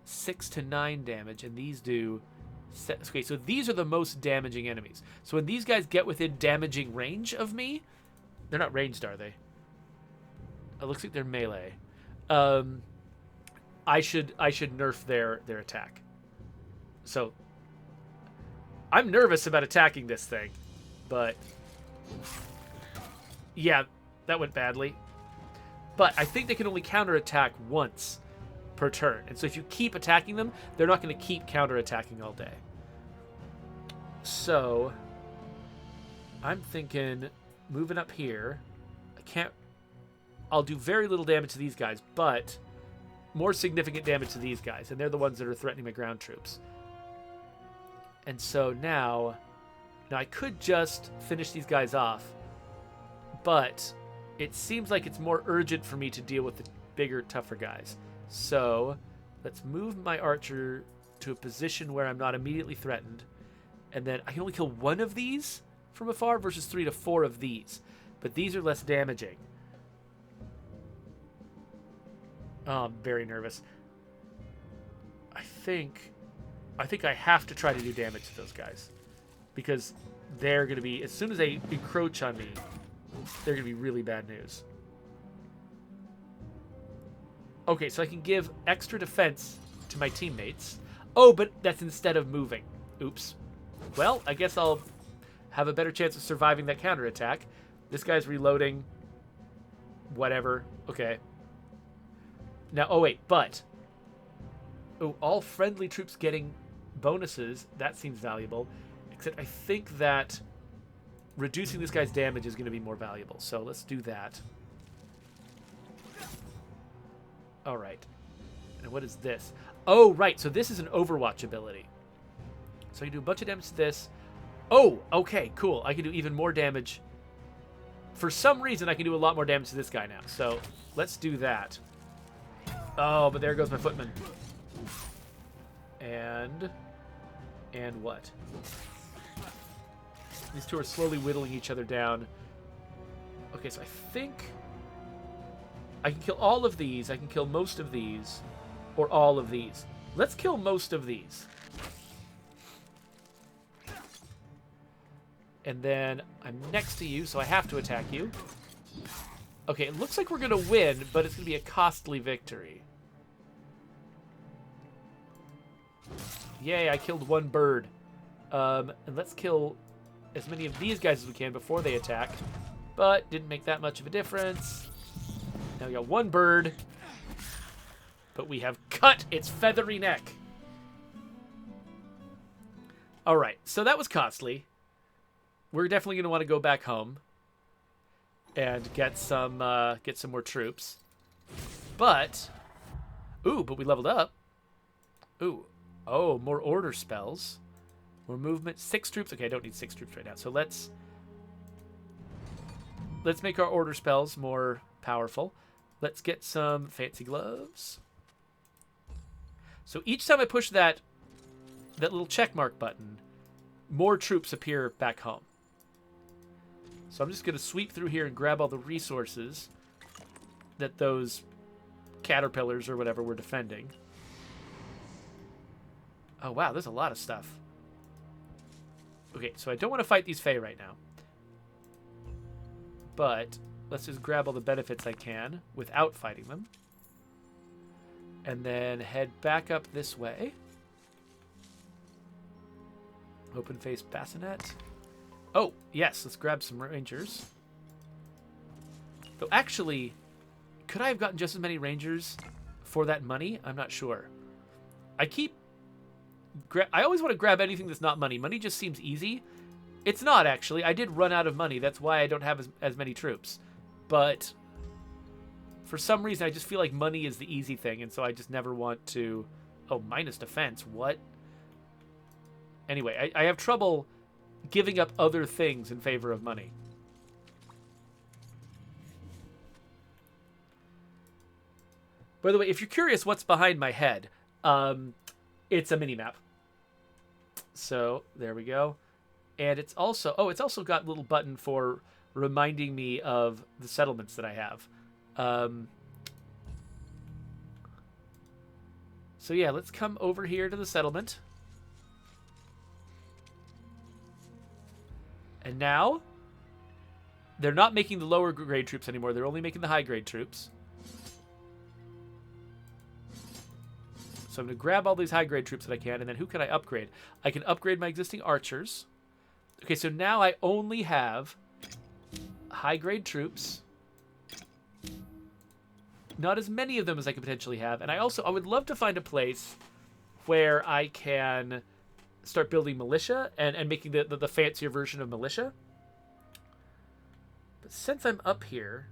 6 to 9 damage. And these do... Okay, so these are the most damaging enemies. So when these guys get within damaging range of me, they're not ranged, are they? It looks like they're melee. I should nerf their attack. So I'm nervous about attacking this thing, but yeah, that went badly. But I think they can only counterattack once per turn. And so if you keep attacking them, they're not going to keep counterattacking all day. So I'm thinking moving up here. I'll do very little damage to these guys, but more significant damage to these guys. And they're the ones that are threatening my ground troops. And so now I could just finish these guys off, but it seems like it's more urgent for me to deal with the bigger, tougher guys. So let's move my archer to a position where I'm not immediately threatened. And then I can only kill one of these from afar versus 3 to 4 of these. But these are less damaging. Oh, I'm very nervous. I think I have to try to do damage to those guys. Because they're going to be, as soon as they encroach on me, they're going to be really bad news. Okay, so I can give extra defense to my teammates. Oh, but that's instead of moving. Oops. Well, I guess I'll have a better chance of surviving that counterattack. This guy's reloading. Whatever. Okay. Now, oh wait, but... Oh, all friendly troops getting bonuses. That seems valuable. Except I think that reducing this guy's damage is going to be more valuable. So let's do that. All right. And what is this? Oh, right. So this is an Overwatch ability. So you do a bunch of damage to this. Oh, okay, cool. I can do even more damage. For some reason, I can do a lot more damage to this guy now. So let's do that. Oh, but there goes my footman. And what? These two are slowly whittling each other down. Okay, so I think I can kill all of these. I can kill most of these. Or all of these. Let's kill most of these. And then I'm next to you, so I have to attack you. Okay, it looks like we're going to win, but it's going to be a costly victory. Yay, I killed one bird. And let's kill as many of these guys as we can before they attack. But didn't make that much of a difference. Now we got one bird. But we have cut its feathery neck. Alright, so that was costly. We're definitely going to want to go back home. And get some more troops. But... Ooh, but we leveled up. Ooh. Oh, more order spells. More movement. 6 troops. Okay, I don't need 6 troops right now. So let's make our order spells more powerful. Let's get some fancy gloves. So each time I push that little checkmark button, more troops appear back home. So I'm just going to sweep through here and grab all the resources that those caterpillars or whatever were defending. Oh, wow, there's a lot of stuff. Okay, so I don't want to fight these Fae right now. But let's just grab all the benefits I can without fighting them. And then head back up this way. Open face bassinet. Oh, yes, let's grab some rangers. Though actually, could I have gotten just as many rangers for that money? I'm not sure. I always want to grab anything that's not money. Money just seems easy. It's not, actually. I did run out of money. That's why I don't have as many troops. But for some reason, I just feel like money is the easy thing, and so I just never want to... Oh, minus defense. What? Anyway, I have trouble giving up other things in favor of money. By the way, if you're curious what's behind my head, it's a mini-map. So, there we go. And it's also got a little button for reminding me of the settlements that I have. So yeah, let's come over here to the settlement. And now, they're not making the lower grade troops anymore. They're only making the high grade troops. So I'm going to grab all these high-grade troops that I can, and then who can I upgrade? I can upgrade my existing archers. Okay, so now I only have high-grade troops. Not as many of them as I could potentially have. And I would love to find a place where I can start building militia and making the fancier version of militia. But since I'm up here...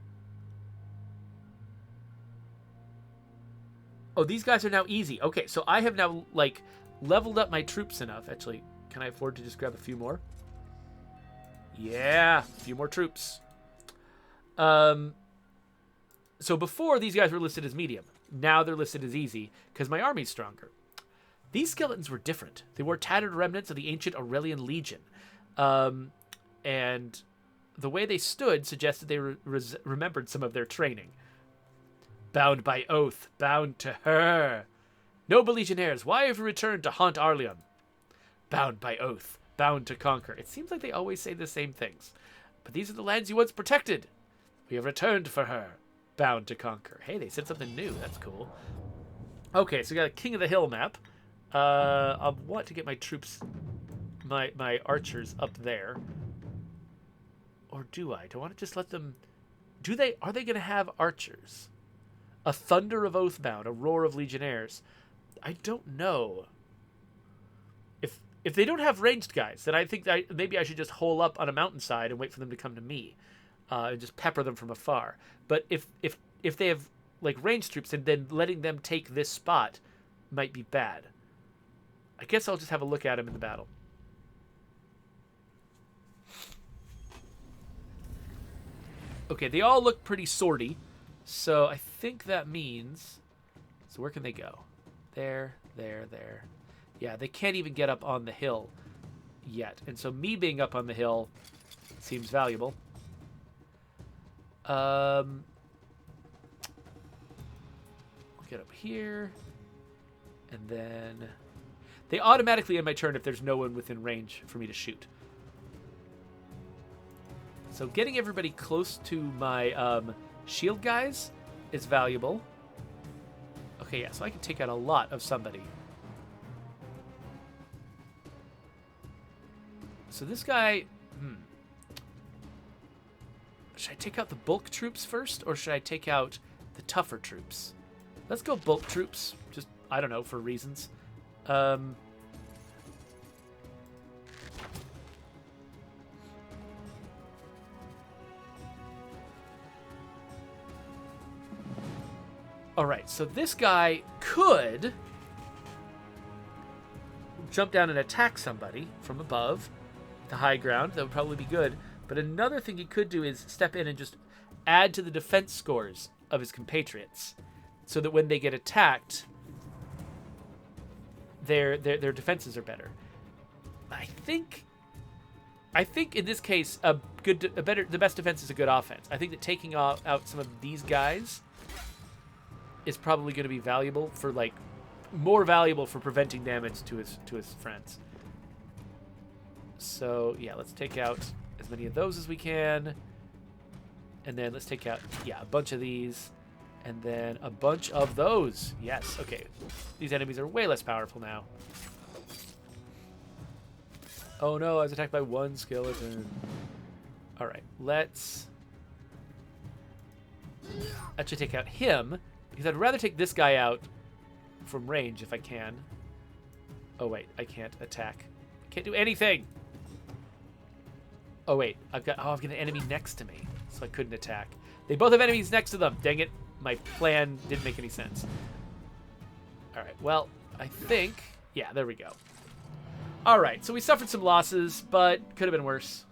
Oh, these guys are now easy. Okay, so I have now, like, leveled up my troops enough. Actually, can I afford to just grab a few more? Yeah, a few more troops. So before, these guys were listed as medium. Now they're listed as easy, because my army's stronger. These skeletons were different. They wore tattered remnants of the ancient Aurelian Legion. And the way they stood suggested they remembered some of their training. Bound by oath, bound to her. Noble legionnaires, why have you returned to haunt Arleon? Bound by oath, bound to conquer. It seems like they always say the same things. But these are the lands you once protected. We have returned for her, bound to conquer. Hey, they said something new. That's cool. Okay, so we got a King of the Hill map. I want to get my troops, my archers up there. Or do I? Do I want to just let them... Are they going to have archers? A thunder of Oathbound, a roar of legionnaires. I don't know. If they don't have ranged guys, then I think that maybe I should just hole up on a mountainside and wait for them to come to me, and just pepper them from afar. But if they have like ranged troops, and then letting them take this spot might be bad. I guess I'll just have a look at them in the battle. Okay, they all look pretty swordy, so I think that means... So where can they go? There, there, there. Yeah, they can't even get up on the hill yet. And so me being up on the hill seems valuable. I'll get up here. And then... They automatically end my turn if there's no one within range for me to shoot. So getting everybody close to my shield guys is valuable. Okay, yeah, so I can take out a lot of somebody. So this guy... Should I take out the bulk troops first, or should I take out the tougher troops? Let's go bulk troops. Just, I don't know, for reasons. Alright, so this guy could jump down and attack somebody from above, the high ground. That would probably be good. But another thing he could do is step in and just add to the defense scores of his compatriots, so that when they get attacked, their defenses are better. I think in this case, the best defense is a good offense. I think that taking out some of these guys is probably going to be valuable for, like, more valuable for preventing damage to his friends. So yeah, let's take out as many of those as we can, and then let's take out a bunch of these, and then a bunch of those. Yes, okay. These enemies are way less powerful now. Oh no, I was attacked by one skeleton. All right, let's actually take out him, because I'd rather take this guy out from range if I can. Oh wait, I can't attack. I can't do anything. Oh wait, I've got an enemy next to me, so I couldn't attack. They both have enemies next to them. Dang it, my plan didn't make any sense. All right, well, I think, yeah, there we go. All right, so we suffered some losses, but could have been worse.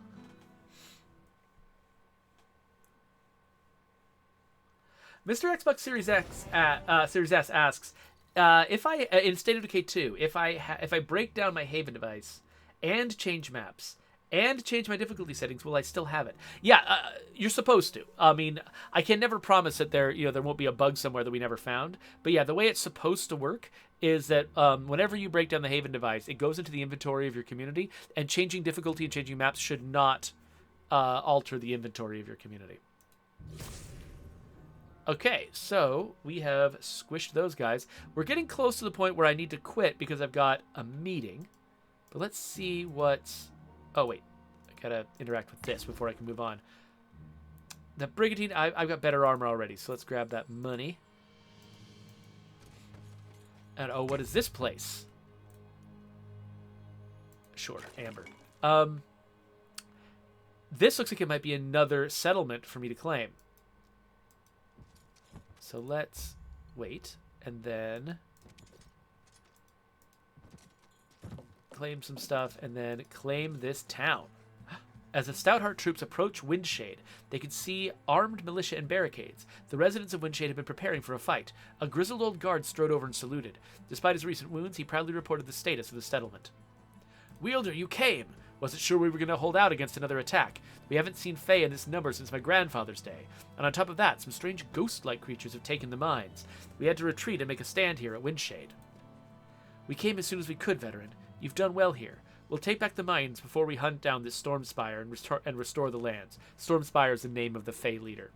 Mr. Xbox Series S asks, if I in State of Decay 2, if I break down my Haven device and change maps and change my difficulty settings, will I still have it? Yeah, you're supposed to. I mean, I can never promise that there won't be a bug somewhere that we never found. But yeah, the way it's supposed to work is that whenever you break down the Haven device, it goes into the inventory of your community, and changing difficulty and changing maps should not alter the inventory of your community. Okay, so we have squished those guys. We're getting close to the point where I need to quit because I've got a meeting. But let's see what's... Oh, wait. I gotta interact with this before I can move on. The Brigantine, I've got better armor already, so let's grab that money. And, oh, what is this place? Sure, Amber. This looks like it might be another settlement for me to claim. So let's wait, and then claim some stuff, and then claim this town. As the Stoutheart troops approach Windshade, they could see armed militia and barricades. The residents of Windshade had been preparing for a fight. A grizzled old guard strode over and saluted. Despite his recent wounds, he proudly reported the status of the settlement. "Wielder, you came! Wasn't sure we were going to hold out against another attack. We haven't seen Fae in this number since my grandfather's day. And on top of that, some strange ghost-like creatures have taken the mines. We had to retreat and make a stand here at Windshade." "We came as soon as we could, veteran. You've done well here. We'll take back the mines before we hunt down this Stormspire and restore the lands." Stormspire is the name of the Fae leader.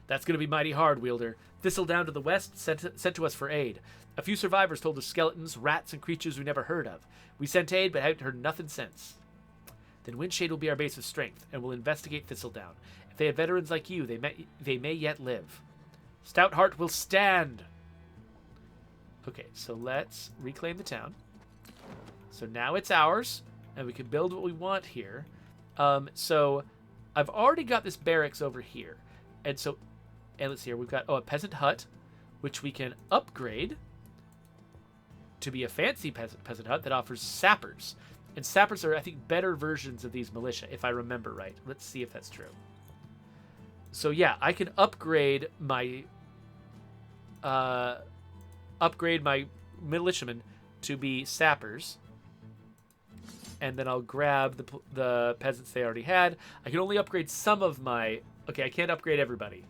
"That's going to be mighty hard, Wielder. Thistledown to the west sent to us for aid. A few survivors told us skeletons, rats, and creatures we never heard of. We sent aid, but haven't heard nothing since. Then Windshade will be our base of strength, and we'll investigate Thistledown. If they have veterans like you, they may yet live. Stoutheart will stand!" Okay, so let's reclaim the town. So now it's ours, and we can build what we want here. So I've already got this barracks over here. And let's see here. We've got, a peasant hut, which we can upgrade to be a fancy peasant hut that offers sappers. And sappers are, I think, better versions of these militia, if I remember right. Let's see if that's true. So yeah, I can upgrade my militiamen to be sappers. And then I'll grab the peasants they already had. I can only upgrade some of my... Okay, I can't upgrade everybody.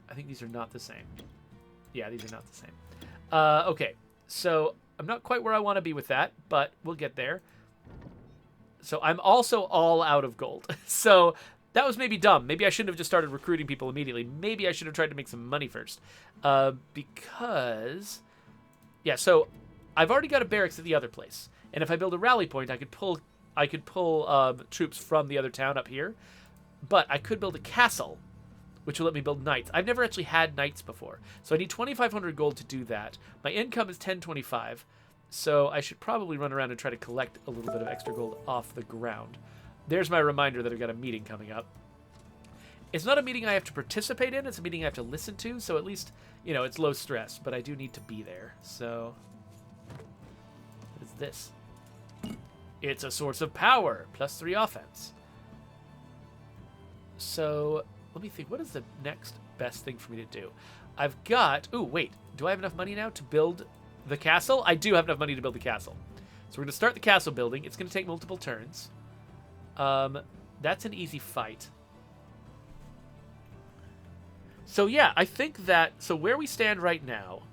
I think these are not the same. Yeah, these are not the same. Okay, so I'm not quite where I want to be with that, but we'll get there. So I'm also all out of gold. So that was maybe dumb. Maybe I shouldn't have just started recruiting people immediately. Maybe I should have tried to make some money first. Because... Yeah, so I've already got a barracks at the other place. And if I build a rally point, I could pull troops from the other town up here. But I could build a castle, which will let me build knights. I've never actually had knights before. So I need 2,500 gold to do that. My income is 1025. So I should probably run around and try to collect a little bit of extra gold off the ground. There's my reminder that I've got a meeting coming up. It's not a meeting I have to participate in. It's a meeting I have to listen to. So at least, it's low stress. But I do need to be there. So what is this? It's a source of power. +3 offense. So let me think. What is the next best thing for me to do? I've got... Ooh, wait. Do I have enough money now to build the castle? I do have enough money to build the castle. So we're going to start the castle building. It's going to take multiple turns. That's an easy fight. So yeah, I think that... So where we stand right now,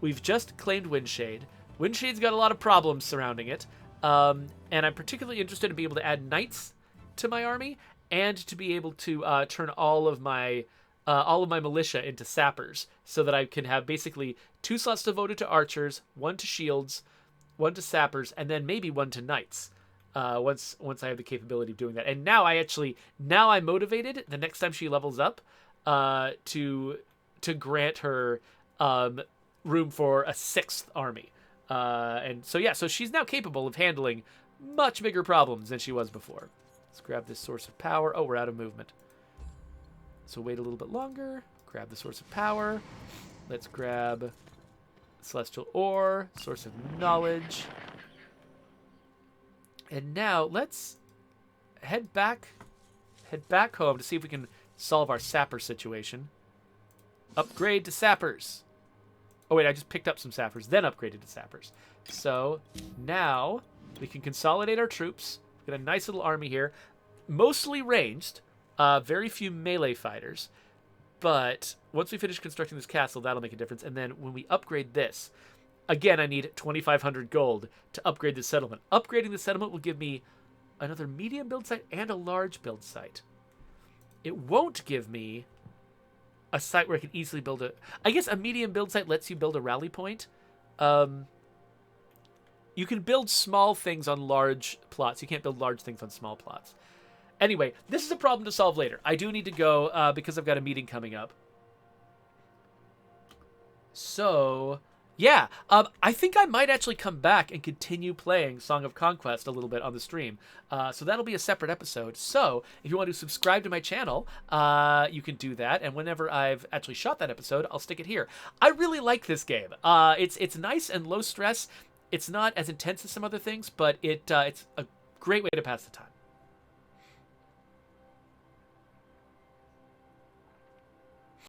we've just claimed Windshade. Windshade's got a lot of problems surrounding it. And I'm particularly interested in being able to add knights to my army and to be able to turn all of my militia into sappers so that I can have basically 2 slots devoted to archers, 1 to shields, 1 to sappers, and then maybe 1 to knights once I have the capability of doing that. And now I'm motivated the next time she levels up to grant her room for a 6th army. And so, yeah, so she's now capable of handling much bigger problems than she was before. Let's grab this source of power. Oh, we're out of movement. So wait a little bit longer. Grab the source of power. Let's grab celestial ore, source of knowledge. And now let's head back home to see if we can solve our sapper situation. Upgrade to sappers. Oh, wait, I just picked up some sappers, then upgraded to sappers. So now we can consolidate our troops. We've got a nice little army here. Mostly ranged. Very few melee fighters. But once we finish constructing this castle, that'll make a difference. And then when we upgrade this, again, I need 2,500 gold to upgrade the settlement. Upgrading the settlement will give me another medium build site and a large build site. It won't give me a site where I can easily build a... I guess a medium build site lets you build a rally point. You can build small things on large plots. You can't build large things on small plots. Anyway, this is a problem to solve later. I do need to go because I've got a meeting coming up. So, yeah. I think I might actually come back and continue playing Song of Conquest a little bit on the stream. So that'll be a separate episode. So if you want to subscribe to my channel, you can do that. And whenever I've actually shot that episode, I'll stick it here. I really like this game. It's nice and low stress. It's not as intense as some other things, but it's a great way to pass the time.